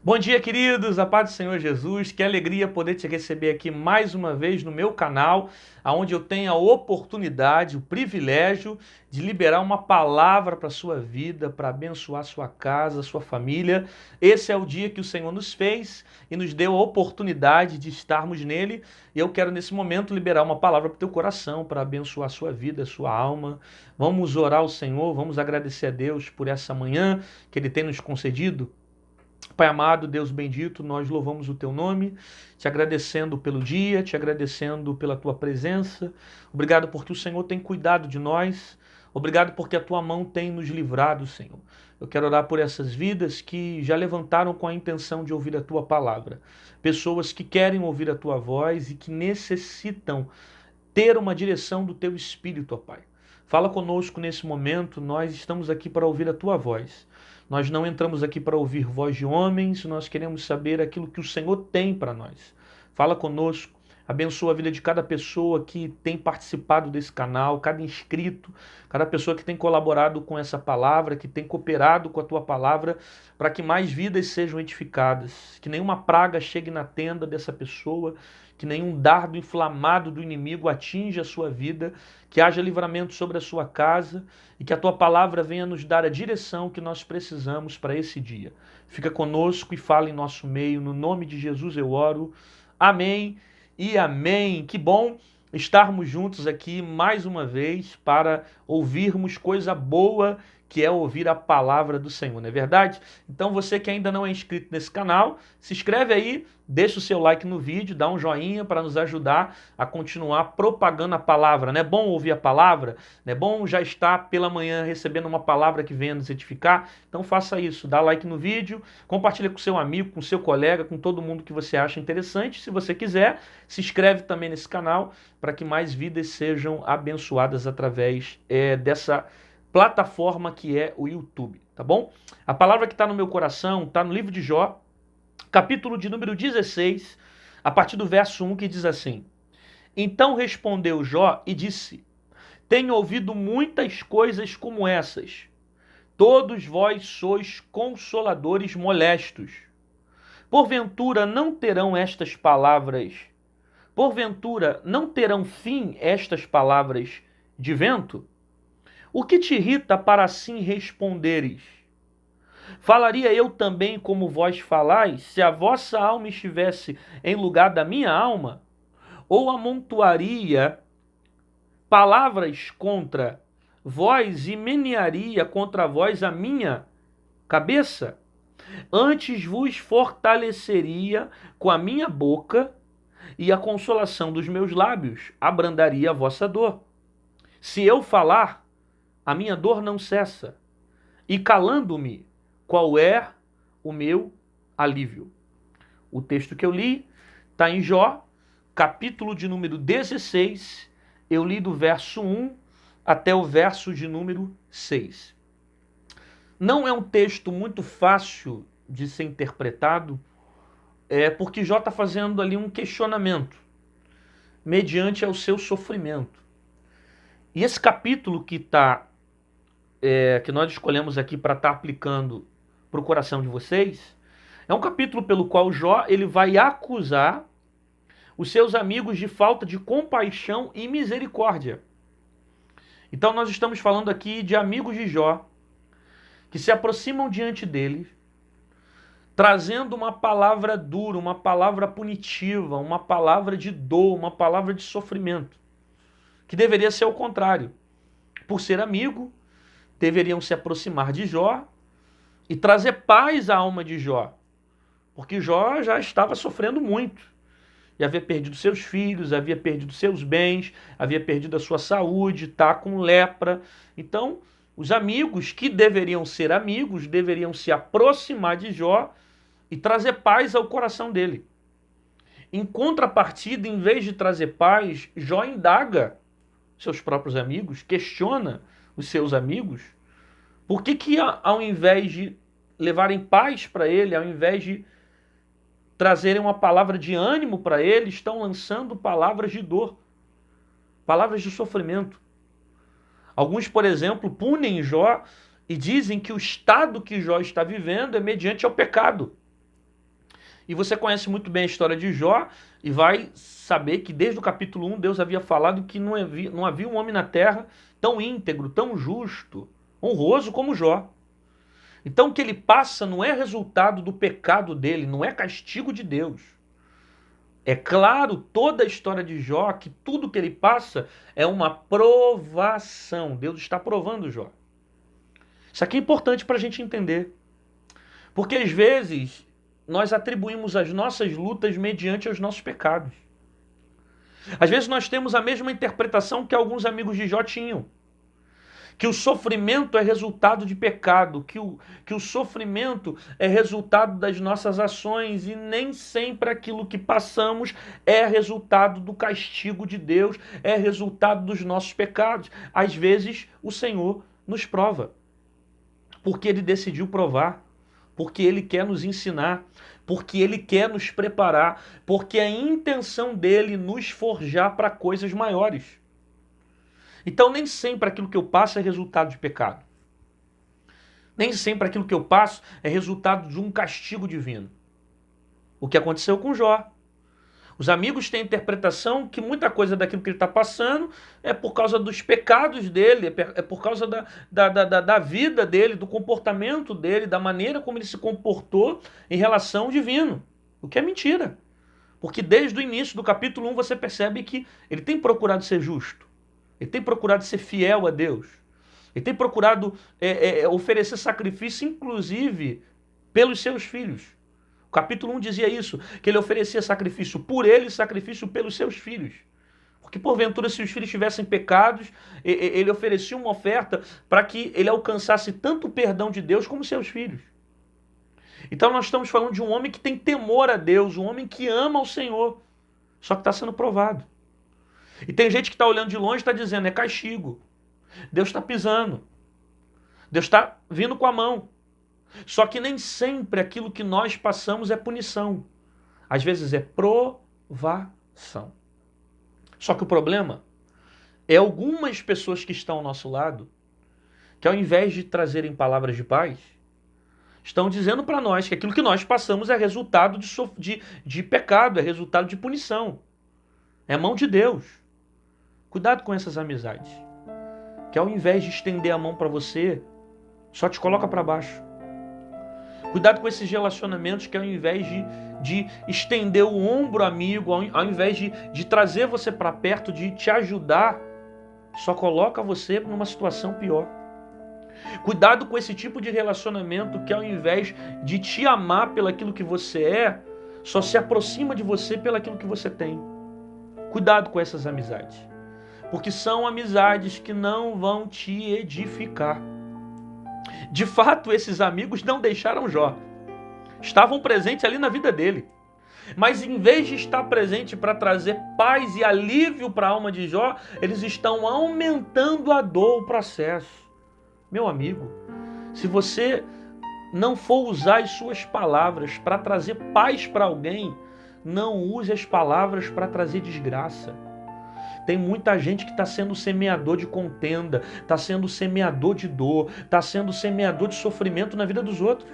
Bom dia, queridos, a paz do Senhor Jesus, que alegria poder te receber aqui mais uma vez no meu canal, onde eu tenho a oportunidade, o privilégio de liberar uma palavra para a sua vida, para abençoar sua casa, sua família. Esse é o dia que o Senhor nos fez e nos deu a oportunidade de estarmos nele, e eu quero nesse momento liberar uma palavra para o teu coração, para abençoar a sua vida, a sua alma. Vamos orar ao Senhor, vamos agradecer a Deus por essa manhã que Ele tem nos concedido. Pai amado, Deus bendito, nós louvamos o Teu nome, te agradecendo pelo dia, te agradecendo pela Tua presença. Obrigado porque o Senhor tem cuidado de nós. Obrigado porque a Tua mão tem nos livrado, Senhor. Eu quero orar por essas vidas que já levantaram com a intenção de ouvir a Tua palavra. Pessoas que querem ouvir a Tua voz e que necessitam ter uma direção do Teu Espírito, ó Pai. Fala conosco nesse momento, nós estamos aqui para ouvir a Tua voz. Nós não entramos aqui para ouvir voz de homens, nós queremos saber aquilo que o Senhor tem para nós. Fala conosco, abençoa a vida de cada pessoa que tem participado desse canal, cada inscrito, cada pessoa que tem colaborado com essa palavra, que tem cooperado com a tua palavra, para que mais vidas sejam edificadas, que nenhuma praga chegue na tenda dessa pessoa, que nenhum dardo inflamado do inimigo atinja a sua vida, que haja livramento sobre a sua casa e que a tua palavra venha nos dar a direção que nós precisamos para esse dia. Fica conosco e fala em nosso meio, no nome de Jesus eu oro. Amém e amém. Que bom estarmos juntos aqui mais uma vez para ouvirmos coisa boa, que é ouvir a palavra do Senhor, não é verdade? Então você que ainda não é inscrito nesse canal, se inscreve aí, deixa o seu like no vídeo, dá um joinha para nos ajudar a continuar propagando a palavra. Não é bom ouvir a palavra? Não é bom já estar pela manhã recebendo uma palavra que venha nos edificar? Então faça isso, dá like no vídeo, compartilha com seu amigo, com seu colega, com todo mundo que você acha interessante. Se você quiser, se inscreve também nesse canal para que mais vidas sejam abençoadas através dessa plataforma que é o YouTube, tá bom? A palavra que está no meu coração está no livro de Jó, capítulo de número 16, a partir do verso 1, que diz assim: Então respondeu Jó e disse: Tenho ouvido muitas coisas como essas. Todos vós sois consoladores molestos. Porventura não terão estas palavras, porventura não terão fim estas palavras de vento? O que te irrita para assim responderes? Falaria eu também como vós falais, se a vossa alma estivesse em lugar da minha alma? Ou amontoaria palavras contra vós e menearia contra vós a minha cabeça? Antes vos fortaleceria com a minha boca, e a consolação dos meus lábios abrandaria a vossa dor. Se eu falar, a minha dor não cessa, e calando-me, qual é o meu alívio? O texto que eu li está em Jó, capítulo de número 16, eu li do verso 1 até o verso de número 6. Não é um texto muito fácil de ser interpretado, porque Jó está fazendo ali um questionamento, mediante ao seu sofrimento. E esse capítulo que nós escolhemos aqui para estar aplicando para o coração de vocês, é um capítulo pelo qual Jó ele vai acusar os seus amigos de falta de compaixão e misericórdia. Então nós estamos falando aqui de amigos de Jó que se aproximam diante dele, trazendo uma palavra dura, uma palavra punitiva, uma palavra de dor, uma palavra de sofrimento, que deveria ser o contrário. Por ser amigo, deveriam se aproximar de Jó e trazer paz à alma de Jó, porque Jó já estava sofrendo muito, e havia perdido seus filhos, havia perdido seus bens, havia perdido a sua saúde, está com lepra. Então, os amigos que deveriam ser amigos, deveriam se aproximar de Jó e trazer paz ao coração dele. Em contrapartida, em vez de trazer paz, Jó indaga seus próprios amigos, questiona os seus amigos, por que ao invés de levarem paz para ele, ao invés de trazerem uma palavra de ânimo para ele, estão lançando palavras de dor, palavras de sofrimento. Alguns, por exemplo, punem Jó e dizem que o estado que Jó está vivendo é mediante ao pecado. E você conhece muito bem a história de Jó e vai saber que desde o capítulo 1 Deus havia falado que não havia um homem na terra tão íntegro, tão justo, honroso como Jó. Então o que ele passa não é resultado do pecado dele, não é castigo de Deus. É claro, toda a história de Jó, que tudo que ele passa é uma provação. Deus está provando Jó. Isso aqui é importante para a gente entender. Porque às vezes nós atribuímos as nossas lutas mediante os nossos pecados. Às vezes nós temos a mesma interpretação que alguns amigos de Jó tinham. Que o sofrimento é resultado de pecado, que o sofrimento é resultado das nossas ações, e nem sempre aquilo que passamos é resultado do castigo de Deus, é resultado dos nossos pecados. Às vezes o Senhor nos prova, porque Ele decidiu provar, porque Ele quer nos ensinar, porque Ele quer nos preparar, porque a intenção dEle nos forjar para coisas maiores. Então nem sempre aquilo que eu passo é resultado de pecado. Nem sempre aquilo que eu passo é resultado de um castigo divino. O que aconteceu com Jó. Os amigos têm a interpretação que muita coisa daquilo que ele está passando é por causa dos pecados dele, é por causa da vida dele, do comportamento dele, da maneira como ele se comportou em relação ao divino. O que é mentira. Porque desde o início do capítulo 1 você percebe que ele tem procurado ser justo. Ele tem procurado ser fiel a Deus. Ele tem procurado oferecer sacrifício, inclusive, pelos seus filhos. O capítulo 1 dizia isso, que ele oferecia sacrifício por ele e sacrifício pelos seus filhos. Porque, porventura, se os filhos tivessem pecados, ele oferecia uma oferta para que ele alcançasse tanto o perdão de Deus como seus filhos. Então nós estamos falando de um homem que tem temor a Deus, um homem que ama o Senhor, só que está sendo provado. E tem gente que está olhando de longe e está dizendo, é castigo. Deus está pisando. Deus está vindo com a mão. Só que nem sempre aquilo que nós passamos é punição. Às vezes é provação. Só que o problema é algumas pessoas que estão ao nosso lado, que ao invés de trazerem palavras de paz, estão dizendo para nós que aquilo que nós passamos é resultado de pecado, é resultado de punição. É mão de Deus. Cuidado com essas amizades, que ao invés de estender a mão para você, só te coloca para baixo. Cuidado com esses relacionamentos que ao invés de estender o ombro amigo, ao invés de trazer você para perto, de te ajudar, só coloca você numa situação pior. Cuidado com esse tipo de relacionamento que ao invés de te amar pelaquilo que você é, só se aproxima de você pelaquilo que você tem. Cuidado com essas amizades. Porque são amizades que não vão te edificar. De fato, esses amigos não deixaram Jó. Estavam presentes ali na vida dele. Mas em vez de estar presente para trazer paz e alívio para a alma de Jó, eles estão aumentando a dor, o processo. Meu amigo, se você não for usar as suas palavras para trazer paz para alguém, não use as palavras para trazer desgraça. Tem muita gente que está sendo semeador de contenda, está sendo semeador de dor, está sendo semeador de sofrimento na vida dos outros.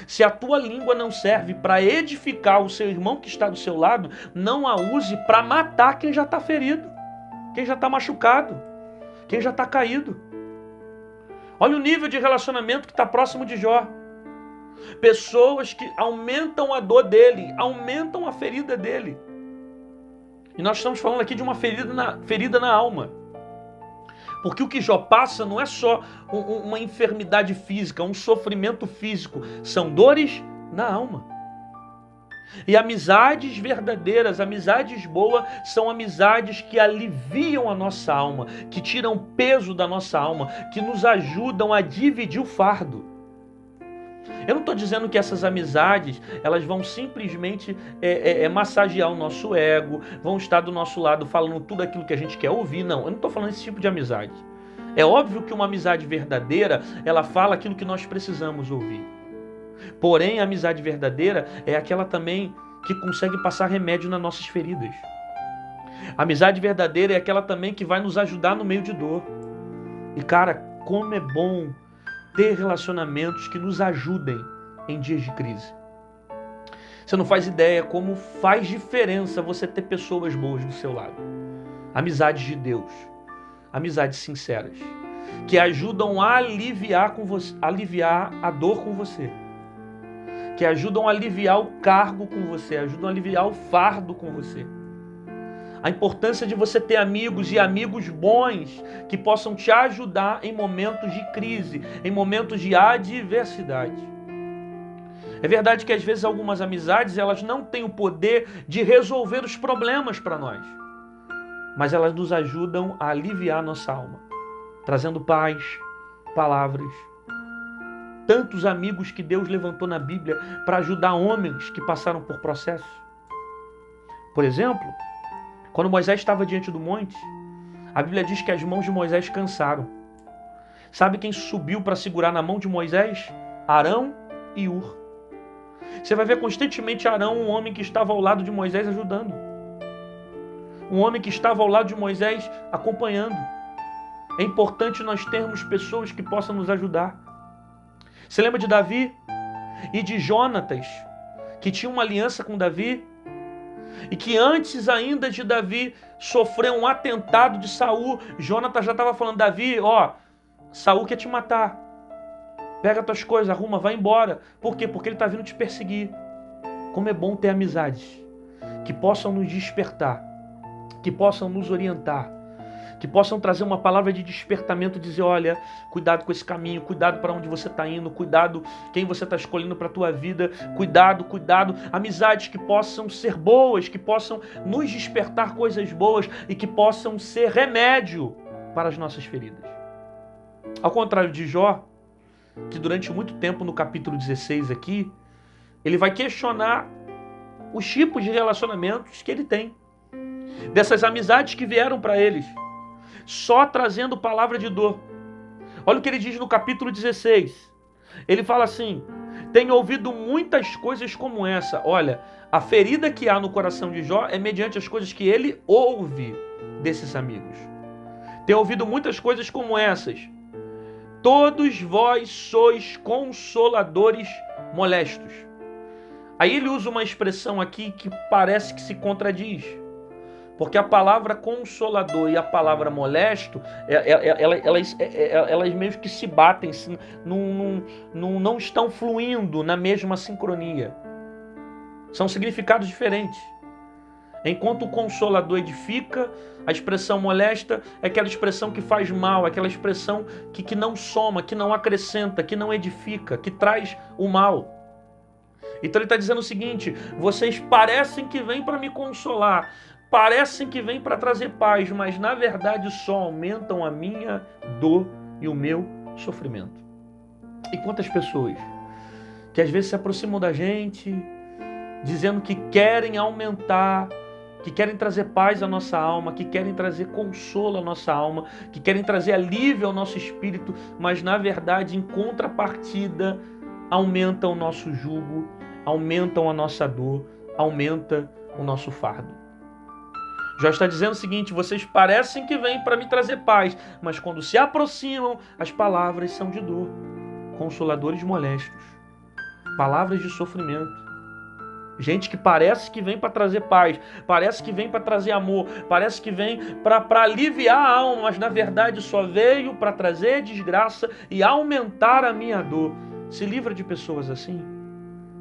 Se a tua língua não serve para edificar o seu irmão que está do seu lado, não a use para matar quem já está ferido, quem já está machucado, quem já está caído. Olha o nível de relacionamento que está próximo de Jó. Pessoas que aumentam a dor dele, aumentam a ferida dele. E nós estamos falando aqui de uma ferida na alma. Porque o que Jó passa não é só uma enfermidade física, um sofrimento físico. São dores na alma. E amizades verdadeiras, amizades boas, são amizades que aliviam a nossa alma, que tiram peso da nossa alma, que nos ajudam a dividir o fardo. Eu não estou dizendo que essas amizades elas vão simplesmente massagear o nosso ego, vão estar do nosso lado falando tudo aquilo que a gente quer ouvir. Não, eu não estou falando desse tipo de amizade. É óbvio que uma amizade verdadeira, ela fala aquilo que nós precisamos ouvir. Porém, a amizade verdadeira é aquela também que consegue passar remédio nas nossas feridas. A amizade verdadeira é aquela também que vai nos ajudar no meio de dor. E cara, como é bom ter relacionamentos que nos ajudem em dias de crise. Você não faz ideia como faz diferença você ter pessoas boas do seu lado. Amizades de Deus, amizades sinceras, que ajudam a aliviar a dor com você, que ajudam a aliviar o cargo com você, ajudam a aliviar o fardo com você. A importância de você ter amigos e amigos bons que possam te ajudar em momentos de crise, em momentos de adversidade. É verdade que às vezes algumas amizades elas não têm o poder de resolver os problemas para nós, mas elas nos ajudam a aliviar nossa alma, trazendo paz, palavras. Tantos amigos que Deus levantou na Bíblia para ajudar homens que passaram por processos. Por exemplo, quando Moisés estava diante do monte, a Bíblia diz que as mãos de Moisés cansaram. Sabe quem subiu para segurar na mão de Moisés? Arão e Hur. Você vai ver constantemente Arão, um homem que estava ao lado de Moisés ajudando. Um homem que estava ao lado de Moisés acompanhando. É importante nós termos pessoas que possam nos ajudar. Você lembra de Davi e de Jonatas, que tinha uma aliança com Davi? E que antes ainda de Davi sofrer um atentado de Saul, Jonatas já estava falando: Davi, Saul quer te matar. Pega tuas coisas, arruma, vai embora. Por quê? Porque ele está vindo te perseguir. Como é bom ter amizades que possam nos despertar, que possam nos orientar, que possam trazer uma palavra de despertamento, dizer: olha, cuidado com esse caminho, cuidado para onde você está indo, cuidado quem você está escolhendo para a tua vida, cuidado. Amizades que possam ser boas, que possam nos despertar coisas boas e que possam ser remédio para as nossas feridas. Ao contrário de Jó, que durante muito tempo no capítulo 16 aqui, ele vai questionar os tipos de relacionamentos que ele tem, dessas amizades que vieram para eles, só trazendo palavra de dor. Olha o que ele diz no capítulo 16. Ele fala assim: tenho ouvido muitas coisas como essa. Olha, a ferida que há no coração de Jó é mediante as coisas que ele ouve desses amigos. Tenho ouvido muitas coisas como essas. Todos vós sois consoladores molestos. Aí ele usa uma expressão aqui que parece que se contradiz. Porque a palavra consolador e a palavra molesto, elas meio que se batem, não estão fluindo na mesma sincronia. São significados diferentes. Enquanto o consolador edifica, a expressão molesta é aquela expressão que faz mal, aquela expressão que não soma, que não acrescenta, que não edifica, que traz o mal. Então ele está dizendo o seguinte: vocês parecem que vêm para me consolar, parecem que vêm para trazer paz, mas na verdade só aumentam a minha dor e o meu sofrimento. E quantas pessoas que às vezes se aproximam da gente, dizendo que querem aumentar, que querem trazer paz à nossa alma, que querem trazer consolo à nossa alma, que querem trazer alívio ao nosso espírito, mas na verdade, em contrapartida, aumentam o nosso jugo, aumentam a nossa dor, aumenta o nosso fardo. Jó está dizendo o seguinte: vocês parecem que vêm para me trazer paz, mas quando se aproximam, as palavras são de dor, consoladores molestos, palavras de sofrimento. Gente que parece que vem para trazer paz, parece que vem para trazer amor, parece que vem para aliviar a alma, mas na verdade só veio para trazer desgraça e aumentar a minha dor. Se livra de pessoas assim,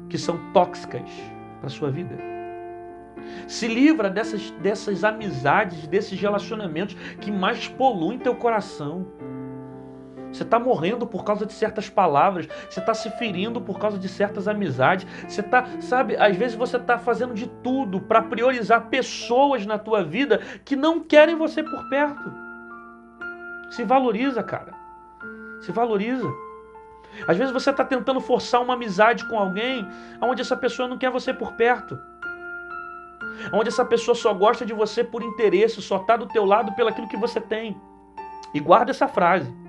que são tóxicas para a sua vida. Se livra dessas amizades, desses relacionamentos que mais poluem teu coração. Você está morrendo por causa de certas palavras, você está se ferindo por causa de certas amizades, você está, às vezes você está fazendo de tudo para priorizar pessoas na tua vida que não querem você por perto. Se valoriza, cara. Se valoriza. Às vezes você está tentando forçar uma amizade com alguém onde essa pessoa não quer você por perto. Onde essa pessoa só gosta de você por interesse, só está do teu lado pelo aquilo que você tem. E guarda essa frase.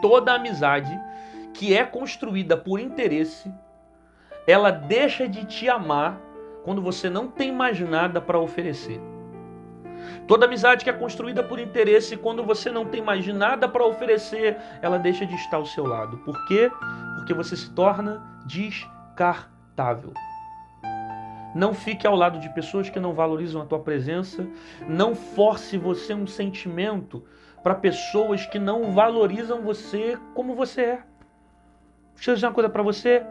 Toda amizade que é construída por interesse, ela deixa de te amar quando você não tem mais nada para oferecer. Toda amizade que é construída por interesse, quando você não tem mais nada para oferecer, ela deixa de estar ao seu lado. Por quê? Porque você se torna descartável. Não fique ao lado de pessoas que não valorizam a tua presença. Não force você um sentimento para pessoas que não valorizam você como você é. Deixa eu dizer uma coisa para você.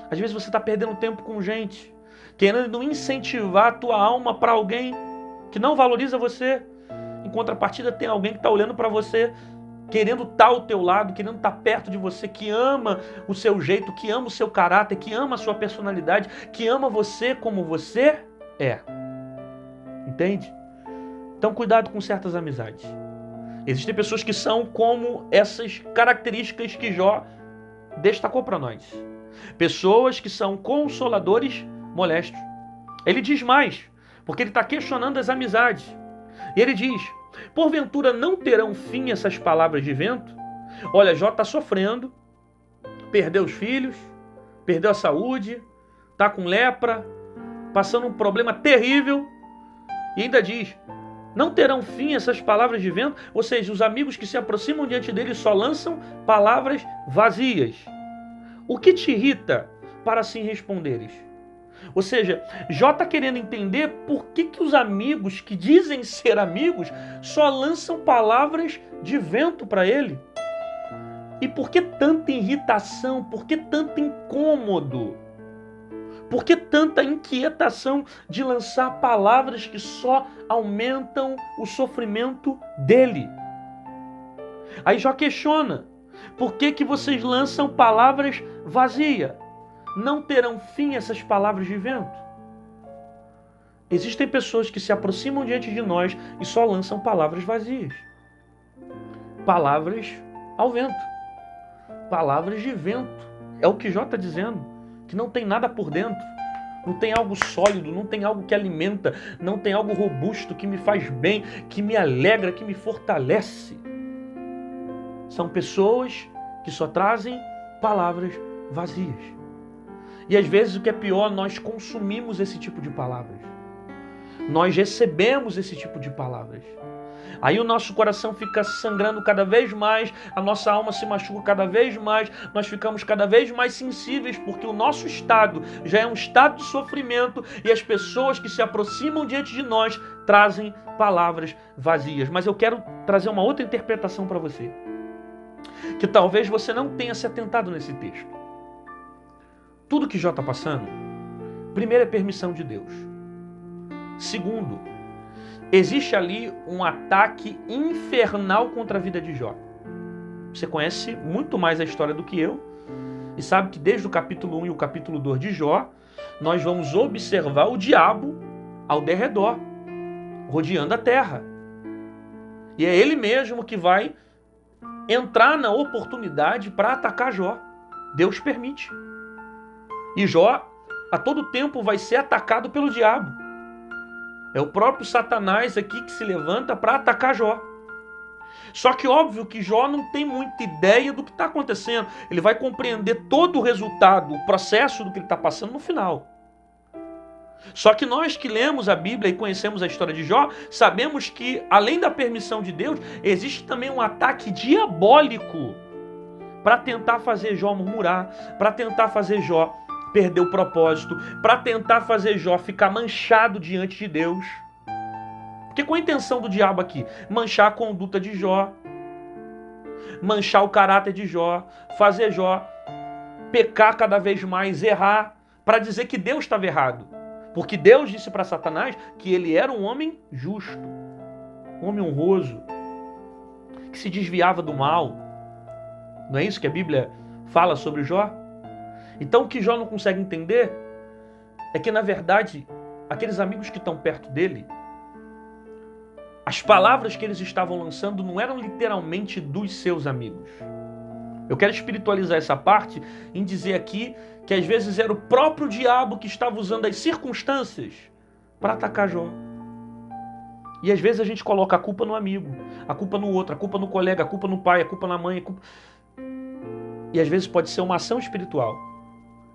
Às vezes você está perdendo tempo com gente, querendo incentivar a tua alma para alguém que não valoriza você. Em contrapartida, tem alguém que está olhando para você, querendo estar ao teu lado, querendo estar perto de você, que ama o seu jeito, que ama o seu caráter, que ama a sua personalidade, que ama você como você é. Entende? Então, cuidado com certas amizades. Existem pessoas que são como essas características que Jó destacou para nós. Pessoas que são consoladores molestos. Ele diz mais, porque ele está questionando as amizades. E ele diz: porventura não terão fim essas palavras de vento? Olha, Jó está sofrendo, perdeu os filhos, perdeu a saúde, está com lepra, passando um problema terrível, e ainda diz: não terão fim essas palavras de vento? Ou seja, os amigos que se aproximam diante dele só lançam palavras vazias. O que te irrita para assim responderes? Ou seja, Jó está querendo entender por que os amigos que dizem ser amigos só lançam palavras de vento para ele. E por que tanta irritação? Por que tanto incômodo? Por que tanta inquietação de lançar palavras que só aumentam o sofrimento dele? Aí Jó questiona: por que vocês lançam palavras vazias? Não terão fim essas palavras de vento? Existem pessoas que se aproximam diante de nós e só lançam palavras vazias. Palavras ao vento. Palavras de vento. É o que Jó está dizendo. Que não tem nada por dentro. Não tem algo sólido, não tem algo que alimenta, não tem algo robusto que me faz bem, que me alegra, que me fortalece. São pessoas que só trazem palavras vazias. E às vezes o que é pior, nós consumimos esse tipo de palavras. Nós recebemos esse tipo de palavras. Aí o nosso coração fica sangrando cada vez mais, a nossa alma se machuca cada vez mais, nós ficamos cada vez mais sensíveis, porque o nosso estado já é um estado de sofrimento e as pessoas que se aproximam diante de nós trazem palavras vazias. Mas eu quero trazer uma outra interpretação para você, que talvez você não tenha se atentado nesse texto. Tudo que Jó está passando, primeiro é permissão de Deus. Segundo, existe ali um ataque infernal contra a vida de Jó. Você conhece muito mais a história do que eu e sabe que desde o capítulo 1 e o capítulo 2 de Jó, nós vamos observar o diabo ao derredor, rodeando a terra. E é ele mesmo que vai entrar na oportunidade para atacar Jó. Deus permite. E Jó, a todo tempo, vai ser atacado pelo diabo. É o próprio Satanás aqui que se levanta para atacar Jó. Só que óbvio que Jó não tem muita ideia do que está acontecendo. Ele vai compreender todo o resultado, o processo do que ele está passando no final. Só que nós que lemos a Bíblia e conhecemos a história de Jó, sabemos que, além da permissão de Deus, existe também um ataque diabólico para tentar fazer Jó murmurar, para tentar fazer Jó perder o propósito, para tentar fazer Jó ficar manchado diante de Deus. Porque qual a intenção do diabo aqui? Manchar a conduta de Jó, manchar o caráter de Jó, fazer Jó pecar cada vez mais, errar, para dizer que Deus estava errado. Porque Deus disse para Satanás que ele era um homem justo, um homem honroso, que se desviava do mal. Não é isso que a Bíblia fala sobre Jó? Então o que Jó não consegue entender é que, na verdade, aqueles amigos que estão perto dele, as palavras que eles estavam lançando não eram literalmente dos seus amigos. Eu quero espiritualizar essa parte em dizer aqui que às vezes era o próprio diabo que estava usando as circunstâncias para atacar Jó. E às vezes a gente coloca a culpa no amigo, a culpa no outro, a culpa no colega, a culpa no pai, a culpa na mãe. E às vezes pode ser uma ação espiritual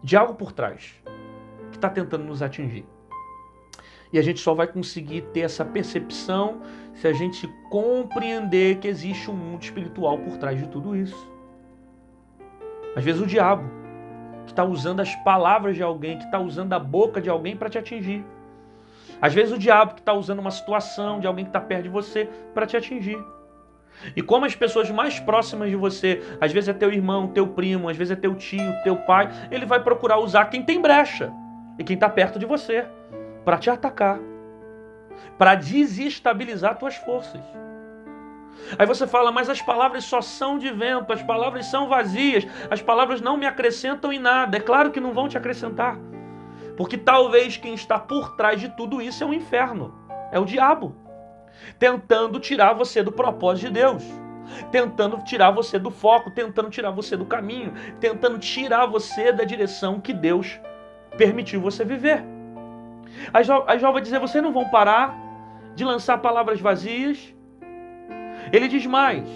de algo por trás que está tentando nos atingir. E a gente só vai conseguir ter essa percepção se a gente compreender que existe um mundo espiritual por trás de tudo isso. Às vezes o diabo que está usando as palavras de alguém, que está usando a boca de alguém para te atingir. Às vezes o diabo que está usando uma situação de alguém que está perto de você para te atingir. E como as pessoas mais próximas de você, às vezes é teu irmão, teu primo, às vezes é teu tio, teu pai, ele vai procurar usar quem tem brecha e quem está perto de você para te atacar, para desestabilizar tuas forças. Aí você fala, mas as palavras só são de vento, as palavras são vazias, as palavras não me acrescentam em nada. É claro que não vão te acrescentar, porque talvez quem está por trás de tudo isso é o inferno, é o diabo, tentando tirar você do propósito de Deus, tentando tirar você do foco, tentando tirar você do caminho, tentando tirar você da direção que Deus permitiu você viver. Aí Jó vai dizer, vocês não vão parar de lançar palavras vazias. Ele diz mais,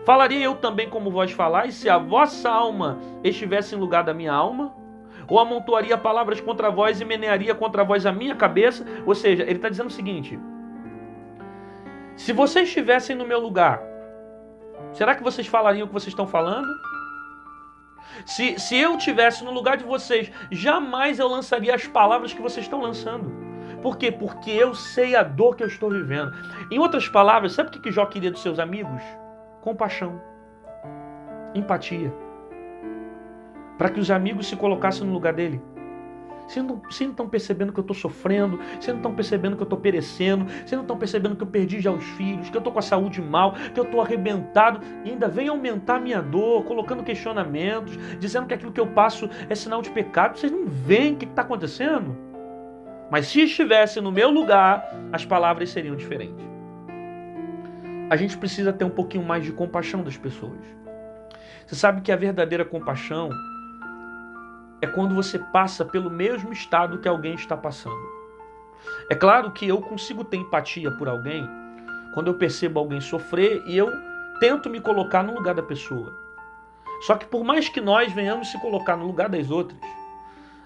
falaria eu também como vós falais, se a vossa alma estivesse em lugar da minha alma? Ou amontoaria palavras contra vós e menearia contra vós a minha cabeça? Ou seja, ele está dizendo o seguinte, se vocês estivessem no meu lugar, será que vocês falariam o que vocês estão falando? Se eu estivesse no lugar de vocês, jamais eu lançaria as palavras que vocês estão lançando. Por quê? Porque eu sei a dor que eu estou vivendo. Em outras palavras, sabe o que Jó queria dos seus amigos? Compaixão, empatia. Para que os amigos se colocassem no lugar dele. Vocês não estão percebendo que eu estou sofrendo, vocês não estão percebendo que eu estou perecendo, vocês não estão percebendo que eu perdi já os filhos, que eu estou com a saúde mal, que eu estou arrebentado, e ainda vem aumentar a minha dor, colocando questionamentos, dizendo que aquilo que eu passo é sinal de pecado. Vocês não veem o que está acontecendo? Mas se estivesse no meu lugar, as palavras seriam diferentes. A gente precisa ter um pouquinho mais de compaixão das pessoas. Você sabe que a verdadeira compaixão é quando você passa pelo mesmo estado que alguém está passando. É claro que eu consigo ter empatia por alguém quando eu percebo alguém sofrer e eu tento me colocar no lugar da pessoa. Só que por mais que nós venhamos se colocar no lugar das outras,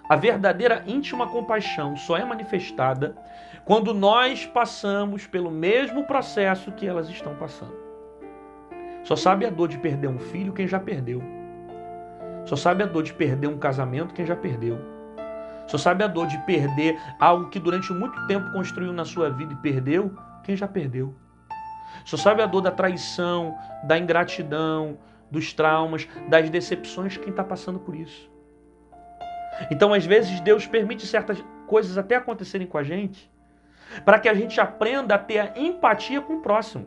a verdadeira íntima compaixão só é manifestada quando nós passamos pelo mesmo processo que elas estão passando. Só sabe a dor de perder um filho quem já perdeu. Só sabe a dor de perder um casamento quem já perdeu. Só sabe a dor de perder algo que durante muito tempo construiu na sua vida e perdeu quem já perdeu. Só sabe a dor da traição, da ingratidão, dos traumas, das decepções quem está passando por isso. Então, às vezes, Deus permite certas coisas até acontecerem com a gente, para que a gente aprenda a ter a empatia com o próximo.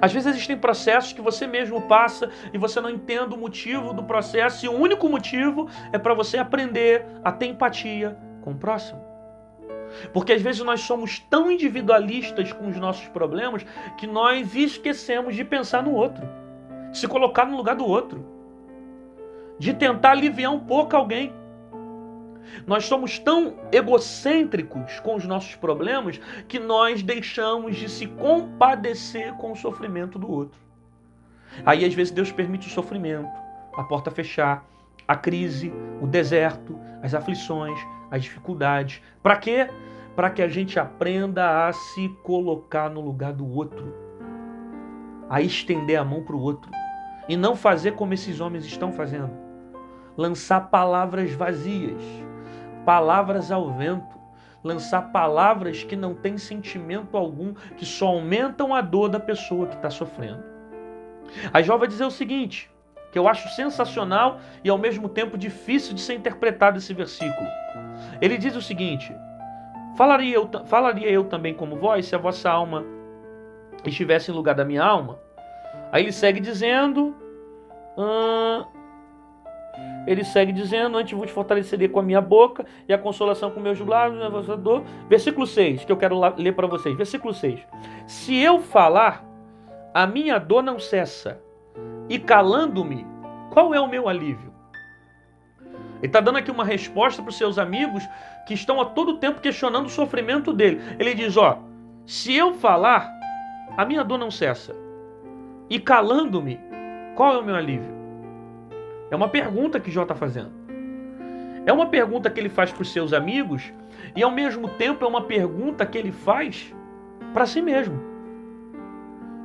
Às vezes existem processos que você mesmo passa e você não entende o motivo do processo, e o único motivo é para você aprender a ter empatia com o próximo. Porque às vezes nós somos tão individualistas com os nossos problemas que nós esquecemos de pensar no outro, de se colocar no lugar do outro, de tentar aliviar um pouco alguém. Nós somos tão egocêntricos com os nossos problemas que nós deixamos de se compadecer com o sofrimento do outro. Aí às vezes Deus permite o sofrimento, a porta fechar, a crise, o deserto, as aflições, as dificuldades. Para quê? Para que a gente aprenda a se colocar no lugar do outro, a estender a mão para o outro e não fazer como esses homens estão fazendo. Lançar palavras vazias, palavras ao vento, lançar palavras que não têm sentimento algum, que só aumentam a dor da pessoa que está sofrendo. Aí Jó vai dizer o seguinte, que eu acho sensacional e ao mesmo tempo difícil de ser interpretado esse versículo. Ele diz o seguinte, falaria eu também como vós, se a vossa alma estivesse em lugar da minha alma? Aí ele segue dizendo... antes vos fortaleceria com a minha boca e a consolação com meus lábios, a vossa dor. Versículo 6, que eu quero ler para vocês. Versículo 6. Se eu falar, a minha dor não cessa, e calando-me, qual é o meu alívio? Ele está dando aqui uma resposta para os seus amigos que estão a todo tempo questionando o sofrimento dele. Ele diz, se eu falar, a minha dor não cessa, e calando-me, qual é o meu alívio? É uma pergunta que Jó está fazendo. É uma pergunta que ele faz para os seus amigos e ao mesmo tempo é uma pergunta que ele faz para si mesmo.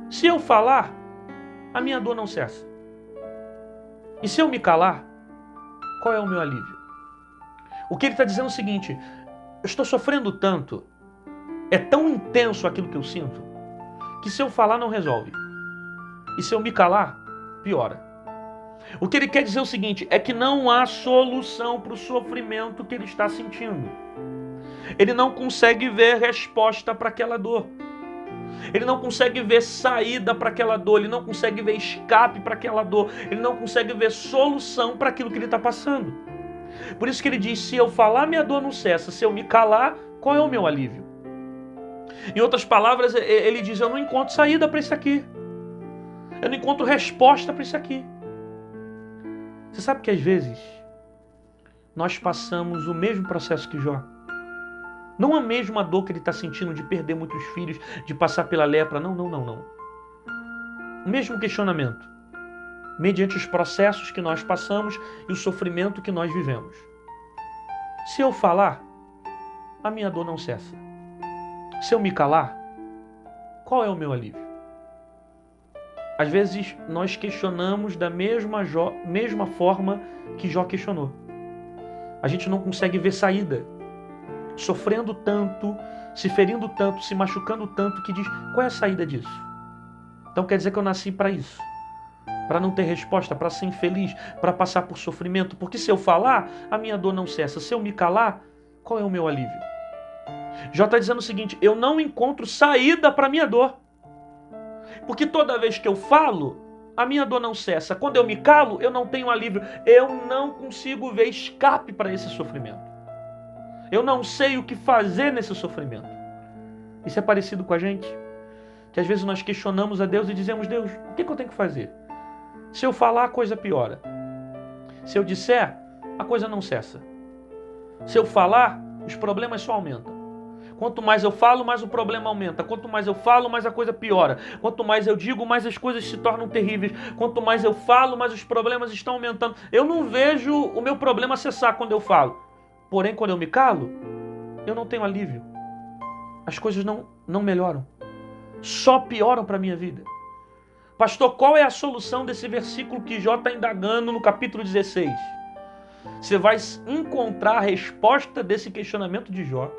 Se eu falar, a minha dor não cessa. E se eu me calar, qual é o meu alívio? O que ele está dizendo é o seguinte: eu estou sofrendo tanto, é tão intenso aquilo que eu sinto, que se eu falar não resolve. E se eu me calar, piora. O que ele quer dizer é o seguinte, é que não há solução para o sofrimento que ele está sentindo. Ele não consegue ver resposta para aquela dor. Ele não consegue ver saída para aquela dor, ele não consegue ver escape para aquela dor, ele não consegue ver solução para aquilo que ele está passando. Por isso que ele diz, se eu falar, minha dor não cessa, se eu me calar, qual é o meu alívio? Em outras palavras, ele diz, eu não encontro saída para isso aqui. Eu não encontro resposta para isso aqui. Você sabe que às vezes nós passamos o mesmo processo que Jó. Não a mesma dor que ele está sentindo de perder muitos filhos, de passar pela lepra. Não. O mesmo questionamento. Mediante os processos que nós passamos e o sofrimento que nós vivemos. Se eu falar, a minha dor não cessa. Se eu me calar, qual é o meu alívio? Às vezes nós questionamos da mesma forma que Jó questionou. A gente não consegue ver saída. Sofrendo tanto, se ferindo tanto, se machucando tanto, que diz, qual é a saída disso? Então quer dizer que eu nasci para isso. Para não ter resposta, para ser infeliz, para passar por sofrimento. Porque se eu falar, a minha dor não cessa. Se eu me calar, qual é o meu alívio? Jó está dizendo o seguinte, eu não encontro saída para a minha dor. Porque toda vez que eu falo, a minha dor não cessa. Quando eu me calo, eu não tenho alívio. Eu não consigo ver escape para esse sofrimento. Eu não sei o que fazer nesse sofrimento. Isso é parecido com a gente? Que às vezes nós questionamos a Deus e dizemos, Deus, o que eu tenho que fazer? Se eu falar, a coisa piora. Se eu disser, a coisa não cessa. Se eu falar, os problemas só aumentam. Quanto mais eu falo, mais o problema aumenta. Quanto mais eu falo, mais a coisa piora. Quanto mais eu digo, mais as coisas se tornam terríveis. Quanto mais eu falo, mais os problemas estão aumentando. Eu não vejo o meu problema cessar quando eu falo. Porém, quando eu me calo, eu não tenho alívio. As coisas não melhoram. Só pioram para a minha vida. Pastor, qual é a solução desse versículo que Jó está indagando no capítulo 16? Você vai encontrar a resposta desse questionamento de Jó.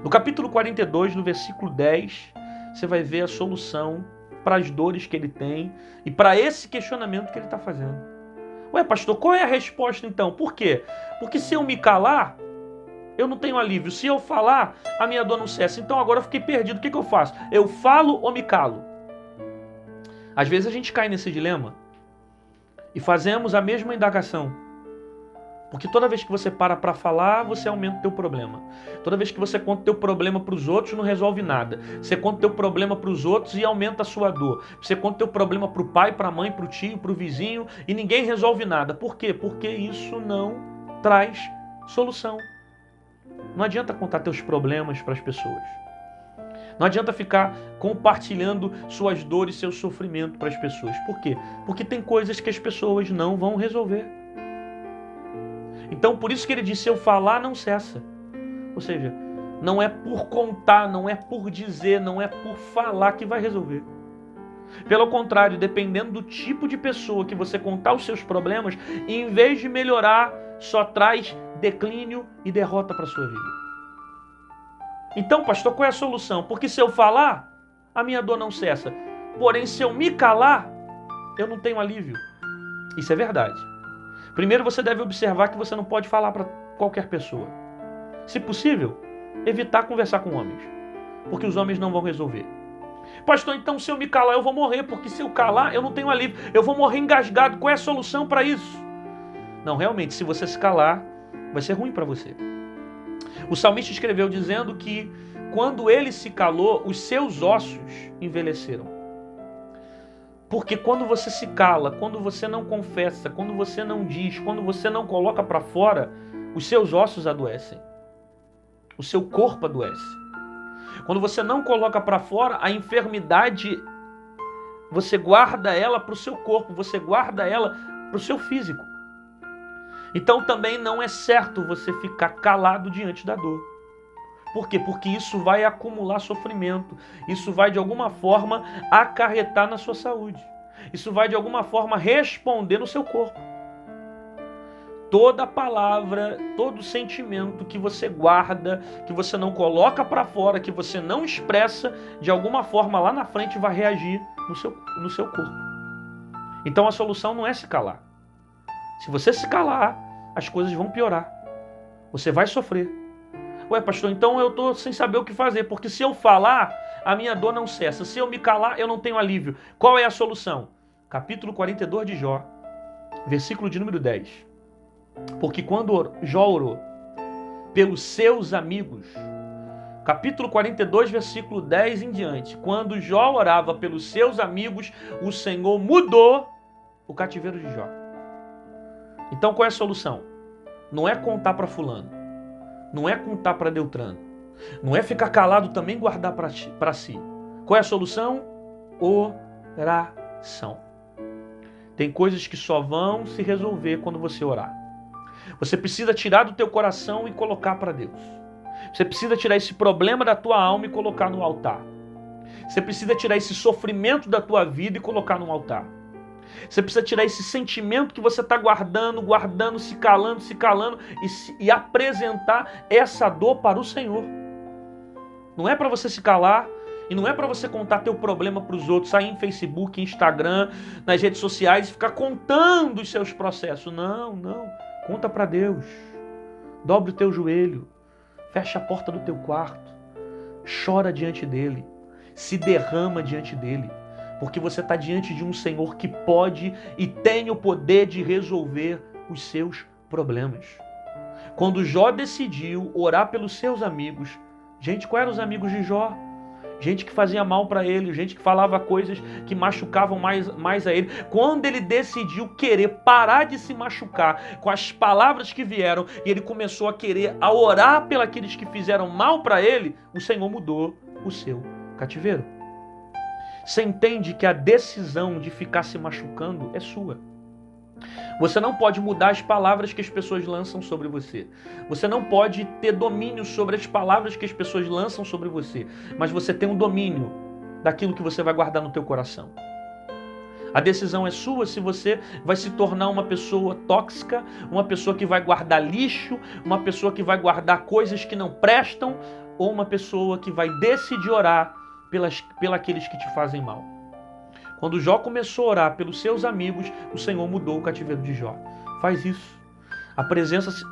No capítulo 42, no versículo 10, você vai ver a solução para as dores que ele tem e para esse questionamento que ele está fazendo. Ué, pastor, qual é a resposta então? Por quê? Porque se eu me calar, eu não tenho alívio. Se eu falar, a minha dor não cessa. Então agora eu fiquei perdido. O que eu faço? Eu falo ou me calo? Às vezes a gente cai nesse dilema e fazemos a mesma indagação. Porque toda vez que você para falar, você aumenta o teu problema. Toda vez que você conta o teu problema para os outros, não resolve nada. Você conta o teu problema para os outros e aumenta a sua dor. Você conta o teu problema para o pai, para a mãe, para o tio, para o vizinho e ninguém resolve nada. Por quê? Porque isso não traz solução. Não adianta contar teus problemas para as pessoas. Não adianta ficar compartilhando suas dores, seu sofrimento para as pessoas. Por quê? Porque tem coisas que as pessoas não vão resolver. Então, por isso que ele disse, se eu falar, não cessa. Ou seja, não é por contar, não é por dizer, não é por falar que vai resolver. Pelo contrário, dependendo do tipo de pessoa que você contar os seus problemas, em vez de melhorar, só traz declínio e derrota para a sua vida. Então, pastor, qual é a solução? Porque se eu falar, a minha dor não cessa. Porém, se eu me calar, eu não tenho alívio. Isso é verdade. Primeiro, você deve observar que você não pode falar para qualquer pessoa. Se possível, evitar conversar com homens. Porque os homens não vão resolver. Pastor, então se eu me calar, eu vou morrer. Porque se eu calar, eu não tenho alívio. Eu vou morrer engasgado. Qual é a solução para isso? Não, realmente, se você se calar, vai ser ruim para você. O salmista escreveu dizendo que quando ele se calou, os seus ossos envelheceram. Porque quando você se cala, quando você não confessa, quando você não diz, quando você não coloca para fora, os seus ossos adoecem. O seu corpo adoece. Quando você não coloca para fora, a enfermidade, você guarda ela para o seu corpo, você guarda ela para o seu físico. Então também não é certo você ficar calado diante da dor. Por quê? Porque isso vai acumular sofrimento. Isso vai de alguma forma acarretar na sua saúde. Isso vai de alguma forma responder no seu corpo. toda palavra, todo sentimento que você guarda, que você não coloca para fora, que você não expressa, de alguma forma lá na frente vai reagir no seu corpo. Então a solução não é se calar. Se você se calar, as coisas vão piorar. Você vai sofrer. Ué, pastor, então eu estou sem saber o que fazer, porque se eu falar, a minha dor não cessa. Se eu me calar, eu não tenho alívio. Qual é a solução? Capítulo 42 de Jó, versículo de número 10. Porque quando Jó orou pelos seus amigos, capítulo 42, versículo 10 em diante, quando Jó orava pelos seus amigos, o Senhor mudou o cativeiro de Jó. Então qual é a solução? Não é contar para fulano, não é contar para Deltrano, não é ficar calado também e guardar para si. Qual é a solução? Oração. Tem coisas que só vão se resolver quando você orar. Você precisa tirar do teu coração e colocar para Deus. Você precisa tirar esse problema da tua alma e colocar no altar. Você precisa tirar esse sofrimento da tua vida e colocar no altar. Você precisa tirar esse sentimento que você está guardando, se calando e apresentar essa dor para o Senhor. Não é para você se calar e não é para você contar teu problema para os outros, sair em Facebook, Instagram, nas redes sociais e ficar contando os seus processos. Não. Conta para Deus. Dobre o teu joelho. Fecha a porta do teu quarto. Chora diante dele. Se derrama diante dele. Porque você está diante de um Senhor que pode e tem o poder de resolver os seus problemas. Quando Jó decidiu orar pelos seus amigos, gente, quais eram os amigos de Jó? Gente que fazia mal para ele, gente que falava coisas que machucavam mais a ele. Quando ele decidiu querer parar de se machucar com as palavras que vieram e ele começou a orar pelos que fizeram mal para ele, o Senhor mudou o seu cativeiro. Você entende que a decisão de ficar se machucando é sua. Você não pode mudar as palavras que as pessoas lançam sobre você. Você não pode ter domínio sobre as palavras que as pessoas lançam sobre você. Mas você tem um domínio daquilo que você vai guardar no teu coração. A decisão é sua se você vai se tornar uma pessoa tóxica, uma pessoa que vai guardar lixo, uma pessoa que vai guardar coisas que não prestam, ou uma pessoa que vai decidir orar pelos que te fazem mal. Quando Jó começou a orar pelos seus amigos, o Senhor mudou o cativeiro de Jó. Faz isso.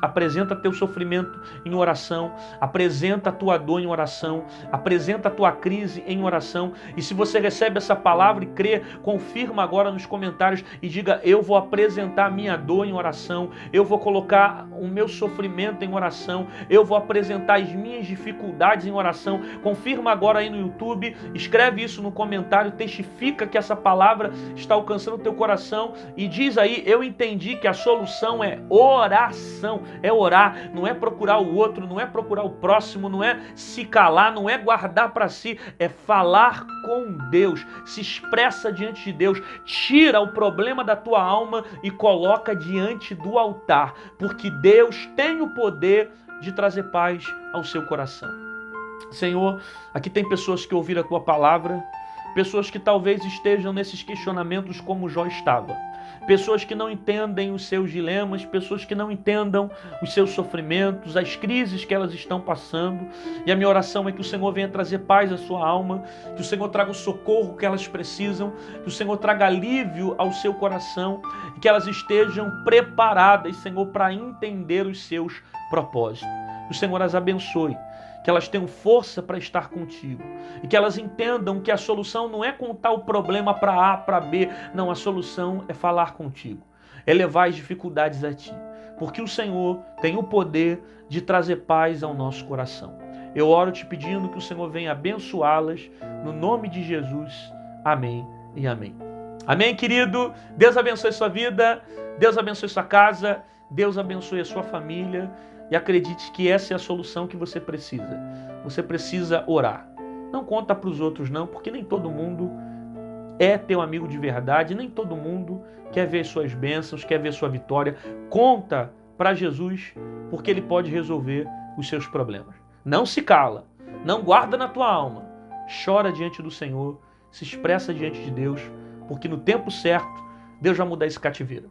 Apresenta teu sofrimento em oração, apresenta a tua dor em oração, apresenta a tua crise em oração. E se você recebe essa palavra e crê, confirma agora nos comentários e diga: eu vou apresentar a minha dor em oração, eu vou colocar o meu sofrimento em oração, eu vou apresentar as minhas dificuldades em oração. Confirma agora aí no YouTube, escreve isso no comentário, testifica que essa palavra está alcançando o teu coração e diz aí: eu entendi que a solução é oração, é orar, não é procurar o outro, não é procurar o próximo, não é se calar, não é guardar para si, é falar com Deus, se expressa diante de Deus, tira o problema da tua alma e coloca diante do altar, porque Deus tem o poder de trazer paz ao seu coração. Senhor, aqui tem pessoas que ouviram a tua palavra, pessoas que talvez estejam nesses questionamentos como Jó estava. Pessoas que não entendem os seus dilemas, pessoas que não entendam os seus sofrimentos, as crises que elas estão passando. E a minha oração é que o Senhor venha trazer paz à sua alma, que o Senhor traga o socorro que elas precisam, que o Senhor traga alívio ao seu coração e que elas estejam preparadas, Senhor, para entender os seus propósitos. Que o Senhor as abençoe, que elas tenham força para estar contigo e que elas entendam que a solução não é contar o problema para A, para B, não, a solução é falar contigo, é levar as dificuldades a ti, porque o Senhor tem o poder de trazer paz ao nosso coração. Eu oro te pedindo que o Senhor venha abençoá-las, no nome de Jesus, amém e amém. Amém, querido? Deus abençoe sua vida, Deus abençoe sua casa, Deus abençoe a sua família. E acredite que essa é a solução que você precisa. Você precisa orar. Não conta para os outros não, porque nem todo mundo é teu amigo de verdade, nem todo mundo quer ver suas bênçãos, quer ver sua vitória. Conta para Jesus, porque Ele pode resolver os seus problemas. Não se cala, não guarda na tua alma. Chora diante do Senhor, se expressa diante de Deus, porque no tempo certo, Deus vai mudar esse cativeiro.